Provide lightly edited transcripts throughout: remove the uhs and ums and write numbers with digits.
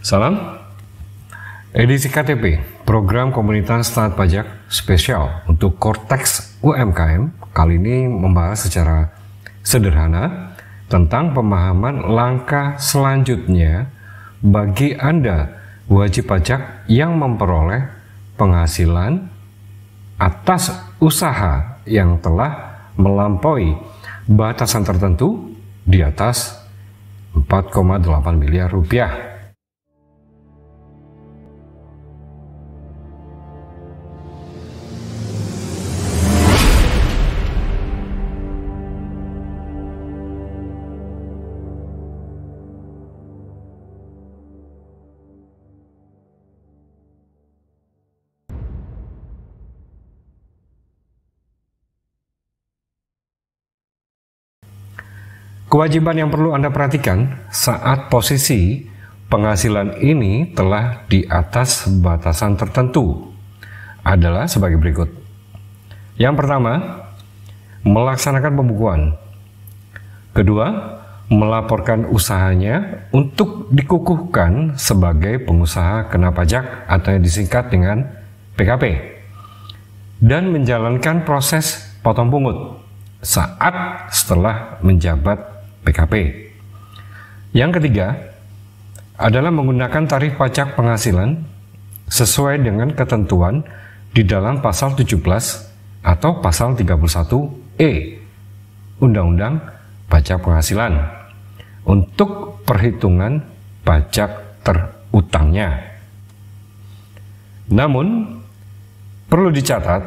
Salam. Edisi KTP, program komunitas taat pajak spesial untuk Korteks UMKM, kali ini membahas secara sederhana tentang pemahaman langkah selanjutnya bagi Anda wajib pajak yang memperoleh penghasilan atas usaha yang telah melampaui batasan tertentu di atas 4,8 miliar rupiah. Kewajiban yang perlu Anda perhatikan saat posisi penghasilan ini telah di atas batasan tertentu adalah sebagai berikut. Yang pertama, melaksanakan pembukuan. Kedua, melaporkan usahanya untuk dikukuhkan sebagai pengusaha kena pajak atau yang disingkat dengan PKP, dan menjalankan proses potong pungut saat setelah menjabat PKP. Yang ketiga adalah menggunakan tarif pajak penghasilan sesuai dengan ketentuan di dalam pasal 17 atau pasal 31E Undang-Undang Pajak Penghasilan untuk perhitungan pajak terutangnya. Namun perlu dicatat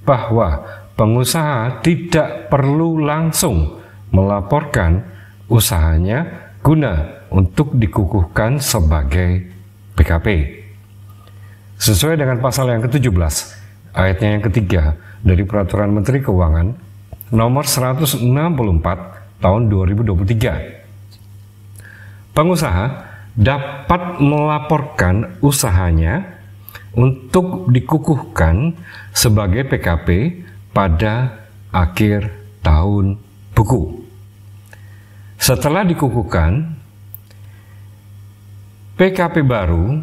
bahwa pengusaha tidak perlu langsung melaporkan usahanya guna untuk dikukuhkan sebagai PKP. Sesuai dengan pasal yang ke-17, ayatnya yang ketiga dari Peraturan Menteri Keuangan nomor 164 tahun 2023. Pengusaha dapat melaporkan usahanya untuk dikukuhkan sebagai PKP pada akhir tahun buku. Setelah dikukuhkan, PKP baru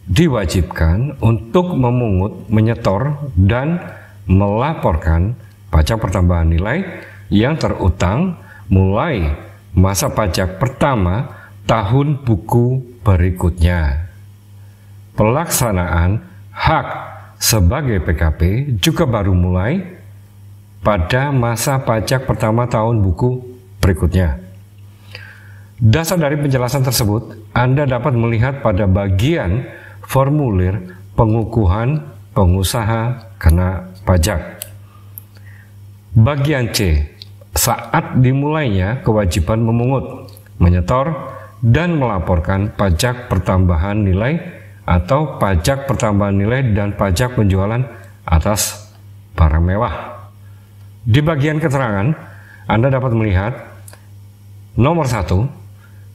diwajibkan untuk memungut, menyetor, dan melaporkan pajak pertambahan nilai yang terutang mulai masa pajak pertama tahun buku berikutnya. Pelaksanaan hak sebagai PKP juga baru mulai pada masa pajak pertama tahun buku berikutnya. Dasar dari penjelasan tersebut Anda dapat melihat pada bagian formulir pengukuhan pengusaha kena pajak. Bagian C, saat dimulainya kewajiban memungut, menyetor, dan melaporkan pajak pertambahan nilai atau pajak pertambahan nilai dan pajak penjualan atas barang mewah. Di bagian keterangan, Anda dapat melihat nomor 1,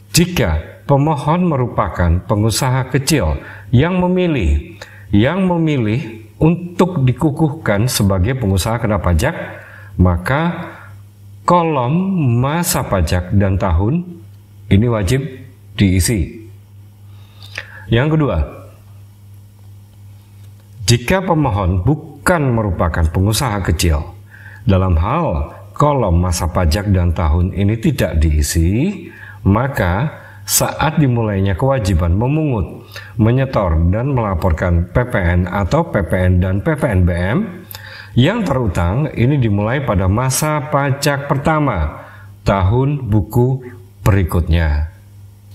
jika pemohon merupakan pengusaha kecil yang memilih untuk dikukuhkan sebagai pengusaha kena pajak, maka kolom masa pajak dan tahun ini wajib diisi. Yang kedua, jika pemohon bukan merupakan pengusaha kecil, dalam hal kolom masa pajak dan tahun ini tidak diisi, maka saat dimulainya kewajiban memungut, menyetor, dan melaporkan PPN atau PPN dan PPNBM yang terutang ini dimulai pada masa pajak pertama tahun buku berikutnya,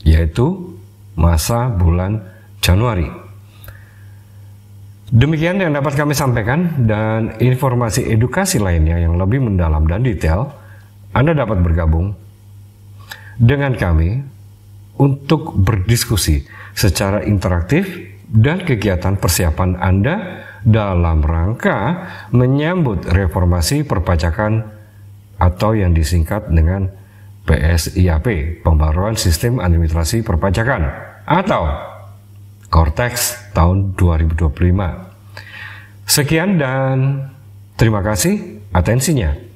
yaitu masa bulan Januari. Demikian yang dapat kami sampaikan, dan informasi edukasi lainnya yang lebih mendalam dan detail, Anda dapat bergabung dengan kami untuk berdiskusi secara interaktif dan kegiatan persiapan Anda dalam rangka menyambut reformasi perpajakan atau yang disingkat dengan PSIAP, Pembaruan Sistem Administrasi Perpajakan, atau Korteks tahun 2025. Sekian dan terima kasih atensinya.